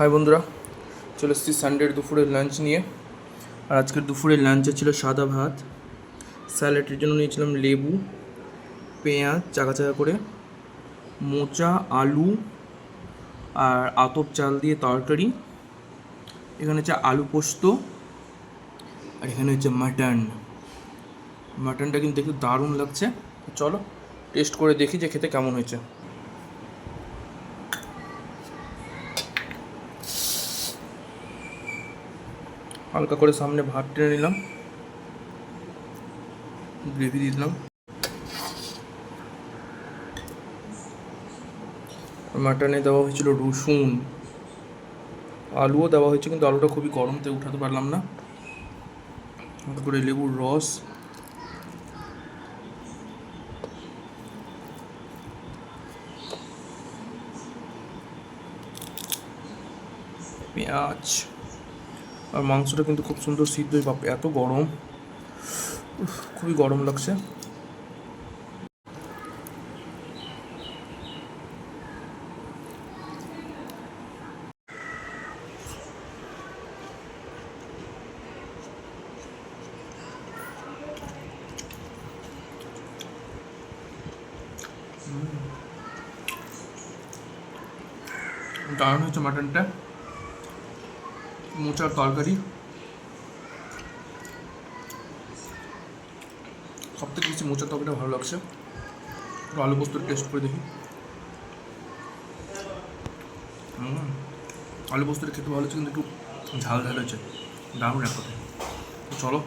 High বন্ধুরা, চলে এসেছি সানডের দুপুরের লাঞ্চ নিয়ে। আর আজকের দুপুরের লাঞ্চে ছিল সাদা ভাত, স্যালাডের জন্য নিয়েছিলাম লেবু, পেঁয়াজ চাকা চাকা করে, মোচা, আলু আর আতপ চাল দিয়ে তরকারি। এখানে হচ্ছে আলু পোস্ত, আর এখানে হচ্ছে মাটনটা কিন্তু দেখতে দারুণ লাগছে। চলো টেস্ট করে দেখি যে খেতে কেমন হয়েছে। হালকা করে সামনে ভাত টেনে নিলাম, গ্রেভি দিয়ে দিলাম। মাটনে দেওয়া হয়েছিল রসুন, আলুও দেওয়া হয়েছে, কিন্তু আলুটা খুবই গরম তাই উঠাতে পারলাম না। হালকা করে লেবুর রস, পেঁয়াজ, আর মাংসটা কিন্তু খুব সুন্দর সিদ্ধ। বাপ, এত গরম, খুবই গরম লাগছে। দারুণ হচ্ছে মাটনটা। মোচার তরকারি সব থেকে বেশি, মোচার তরকারিটা ভালো লাগছে। একটু আলু পোস্ত টেস্ট করে দেখি। আলু পোস্তটা খেতে ভালো হচ্ছে, কিন্তু একটু ঝাল ঝাল হয়েছে। দারুণ এক কথায়। চলো